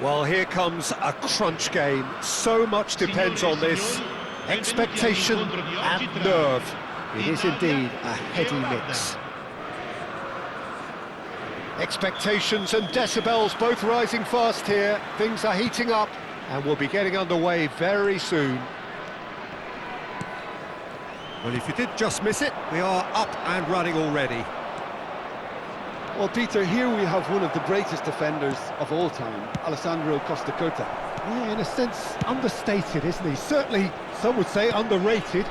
Well, here comes a crunch game. So much depends on this. Expectation and nerve. It is indeed a heady mix. Expectations and decibels both rising fast here. Things are heating up and we'll be getting underway very soon. Well, if you did just miss it, we are up and running already. Well, Peter, here we have one of the greatest defenders of all time, Alessandro Costa. Yeah, in a sense, understated, isn't he? Certainly, some would say underrated.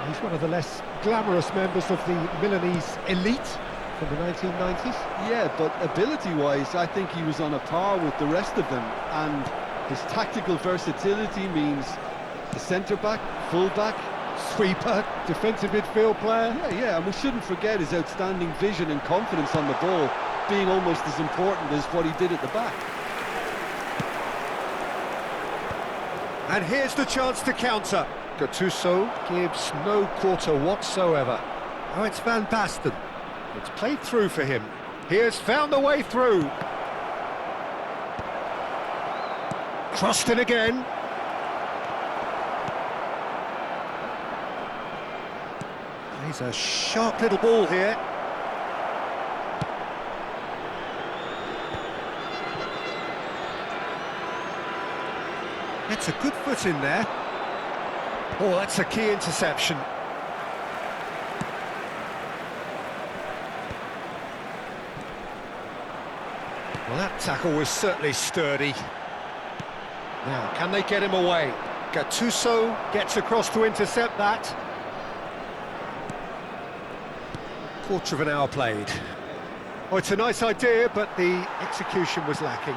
He's one of the less glamorous members of the Milanese elite from the 1990s. Yeah, but ability-wise, I think he was on a par with the rest of them, and his tactical versatility means the centre-back, full-back, Sweeper, defensive midfield player. yeah, and we shouldn't forget his outstanding vision and confidence on the ball, being almost as important as what he did at the back. And here's the chance to counter. Gattuso gives no quarter whatsoever. Oh, it's Van Basten. It's played through for him. He has found a way through. Crossed in again. He's a sharp little ball here. That's a good foot in there. Oh, that's a key interception. Well, that tackle was certainly sturdy. Now, can they get him away? Gattuso gets across to intercept that. Quarter of an hour played. Oh, it's a nice idea, but the execution was lacking.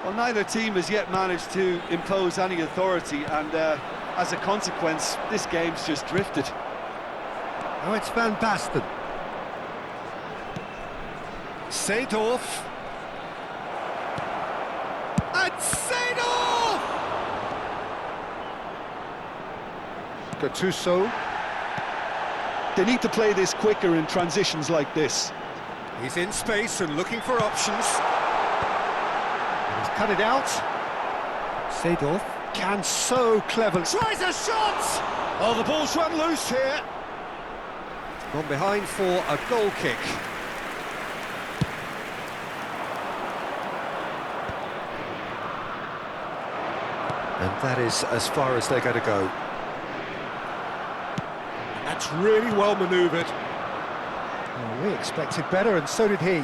Well, neither team has yet managed to impose any authority, and as a consequence, this game's just drifted. Oh, it's Van Basten. Seedorf. And Seedorf! Gattuso. They need to play this quicker in transitions like this. He's in space and looking for options. He's cut it out. Seedorf can so cleverly... Tries a shot! Oh, the ball's run loose here. Gone behind for a goal kick. And that is as far as they're going to go. That's really well manoeuvred. Oh, we expected better, and so did he.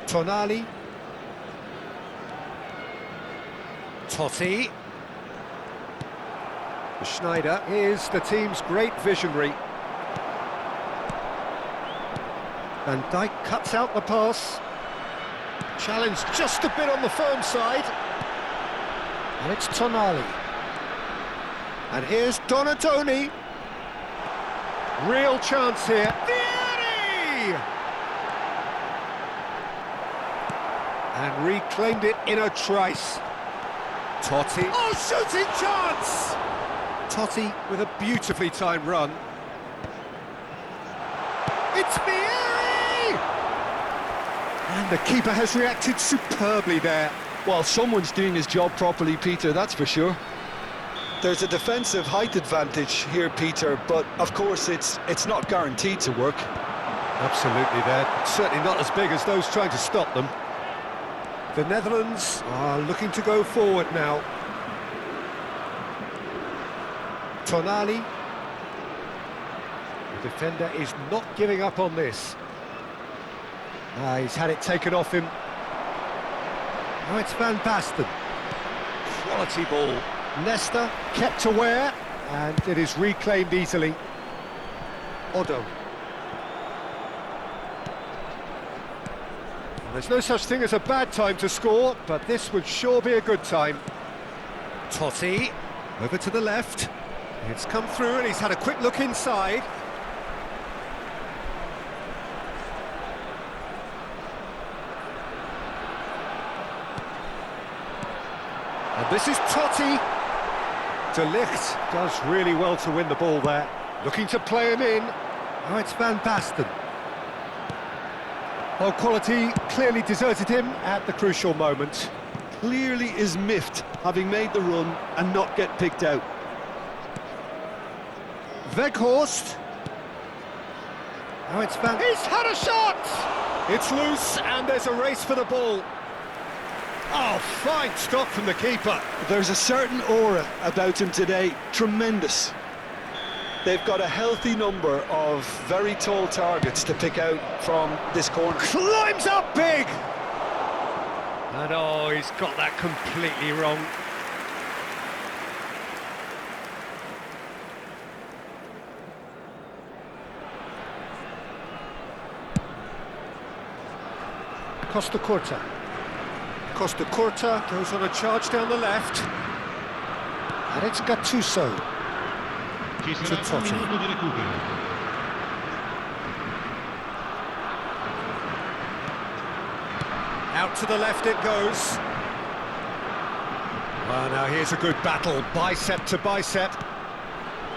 Tonali. Totti. Schneider is the team's great visionary. Van Dijk cuts out the pass. Challenge just a bit on the firm side. And it's Tonali. And here's Donatoni. Real chance here. Vieri! And reclaimed it in a trice. Totti. Oh, shooting chance! Totti with a beautifully timed run. It's Vieri! And the keeper has reacted superbly there. Well, someone's doing his job properly, Peter, that's for sure. There's a defensive height advantage here, Peter, but of course it's not guaranteed to work. Absolutely, they're certainly not as big as those trying to stop them. The Netherlands are looking to go forward now. Tonali. The defender is not giving up on this. He's had it taken off him. Now it's Van Basten. Quality ball. Leicester kept aware, and it is reclaimed easily. Odo. There's no such thing as a bad time to score, but this would sure be a good time. Totti, over to the left. It's come through and he's had a quick look inside. And this is Totti. De Ligt does really well to win the ball there. Looking to play him in. Now it's Van Basten. Well, quality clearly deserted him at the crucial moment. Clearly is miffed, having made the run and not get picked out. Weghorst. Now it's Van... He's had a shot! It's loose and there's a race for the ball. Oh, fine stop from the keeper. There's a certain aura about him today, tremendous. They've got a healthy number of very tall targets to pick out from this corner. Climbs up big! And oh, he's got that completely wrong. Costa Curta. Costa Curta goes on a charge down the left. And it's Gattuso. To Totti. Out to the left it goes. Well, now here's a good battle, bicep to bicep.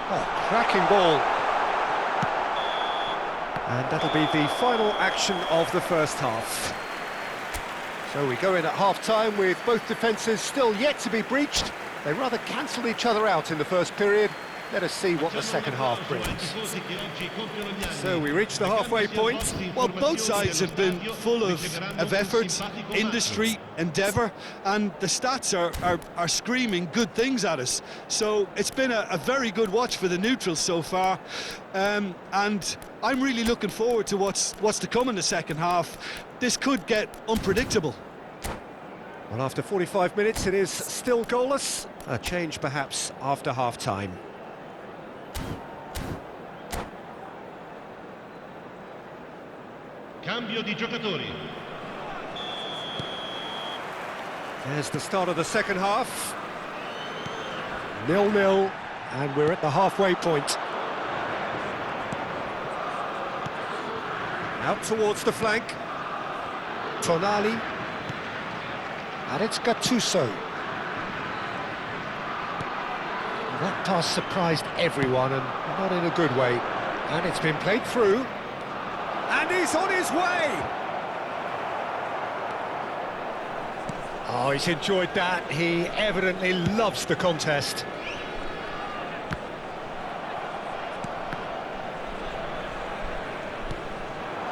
Oh, cracking ball. And that'll be the final action of the first half. So we go in at half-time with both defences still yet to be breached. They rather cancelled each other out in the first period. Let us see what the second half brings. So we reach the halfway point. Well, both sides have been full of effort, industry, endeavour, and the stats are screaming good things at us. So it's been a very good watch for the neutrals so far, and I'm really looking forward to what's to come in the second half. This could get unpredictable. Well, after 45 minutes it is still goalless. A change perhaps after half-time. Cambio di giocatori. There's the start of the second half. 0-0, and we're at the halfway point. Out towards the flank. Tonali. And it's Gattuso. That pass surprised everyone, and not in a good way. And it's been played through. And he's on his way! Oh, he's enjoyed that. He evidently loves the contest.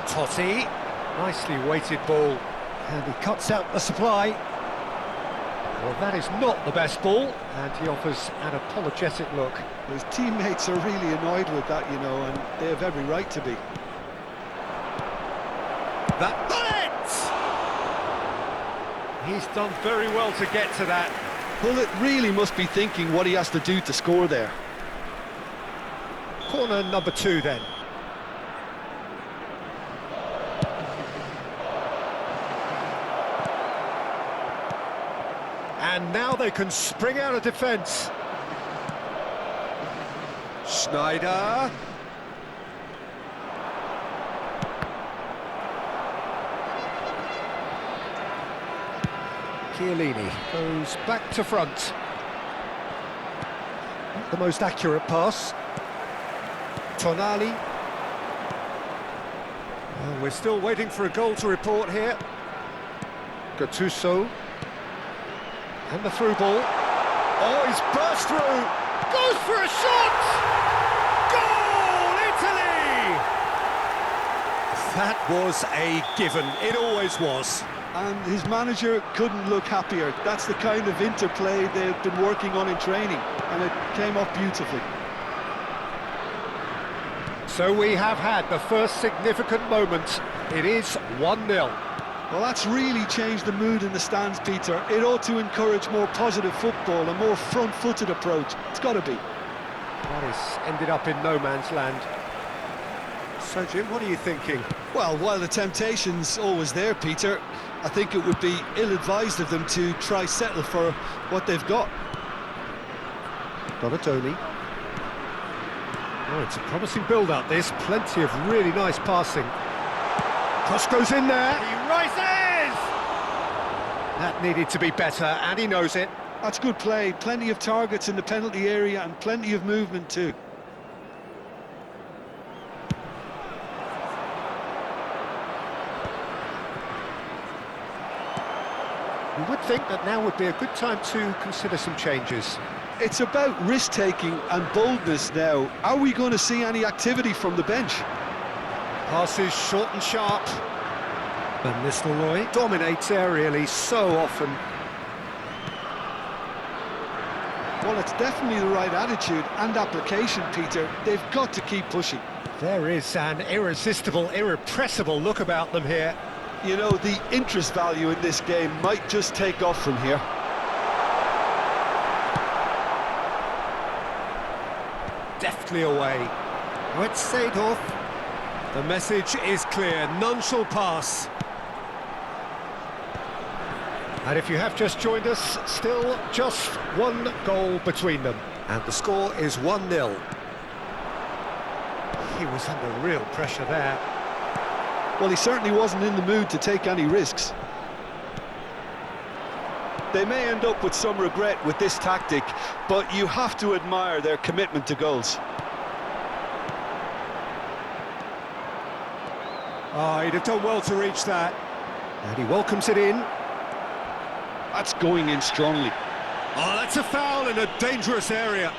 Totti. Nicely weighted ball. And he cuts out the supply. Well, that is not the best ball, and he offers an apologetic look. His teammates are really annoyed with that, you know, and they have every right to be. That bullet! He's done very well to get to that. Bullet really must be thinking what he has to do to score there. Corner number 2 then. And now they can spring out of defence. Schneider. Chiellini goes back to front. Not the most accurate pass. Tonali. Well, we're still waiting for a goal to report here. Gattuso. And the through ball. Oh, he's burst through. Goes for a shot! Goal, Italy! That was a given. It always was. And his manager couldn't look happier. That's the kind of interplay they've been working on in training, and it came off beautifully. So we have had the first significant moment. It is 1-0. Well, that's really changed the mood in the stands, Peter. It ought to encourage more positive football, a more front-footed approach. It's got to be. That has ended up in no man's land. So, Jim, what are you thinking? Well, while the temptation's always there, Peter, I think it would be ill-advised of them to try settle for what they've got. Donatoni. Oh, it's a promising build-up, this. Plenty of really nice passing. Cross goes in there. He rises! That needed to be better, and he knows it. That's good play. Plenty of targets in the penalty area and plenty of movement too. think that now would be a good time to consider some changes. It's about risk-taking and boldness now. Are we going to see any activity from the bench? Passes short and sharp. Van Nistelrooy dominates aerially so often. Well, it's definitely the right attitude and application, Peter. They've got to keep pushing. There is an irresistible, irrepressible look about them here. You know, the interest value in this game might just take off from here. Deftly away. Oh, it's Seedorf. The message is clear, none shall pass. And if you have just joined us, still just one goal between them. And the score is 1-0. He was under real pressure there. Well, he certainly wasn't in the mood to take any risks. They may end up with some regret with this tactic, but you have to admire their commitment to goals. Oh, he'd have done well to reach that. And he welcomes it in. That's going in strongly. Oh, that's a foul in a dangerous area.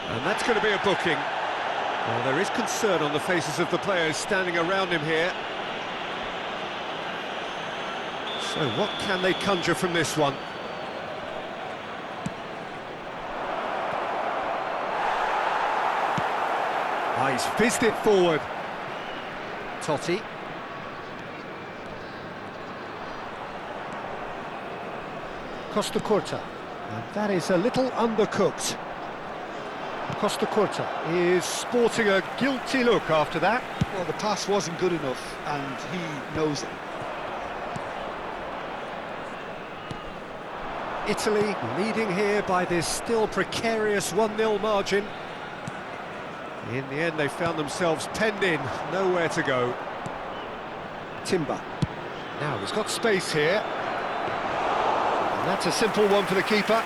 And that's going to be a booking. Well, there is concern on the faces of the players standing around him here. So what can they conjure from this one? Ah, he's fizzed it forward. Totti. Costa Curta. And that is a little undercooked. Costa Curta is sporting a guilty look after that. Well, the pass wasn't good enough, and he knows it. Italy leading here by this still precarious 1-0 margin. In the end, they found themselves penned in, nowhere to go. Timber. Now, he's got space here. And that's a simple one for the keeper.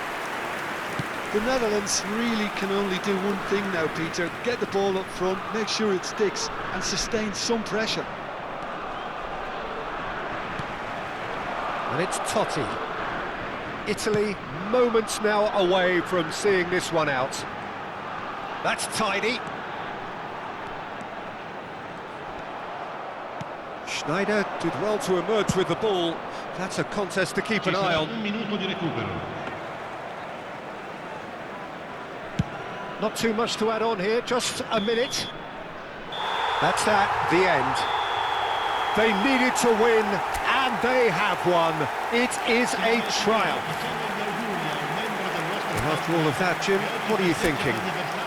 The Netherlands really can only do one thing now, Peter. Get the ball up front, make sure it sticks, and sustain some pressure. And it's Totti. Italy, moments now away from seeing this one out. That's tidy. Schneider did well to emerge with the ball. That's a contest to keep an eye on. Not too much to add on here, just a minute. That's that, the end. They needed to win, and they have won. It is a triumph. And after all of that, Jim, what are you thinking?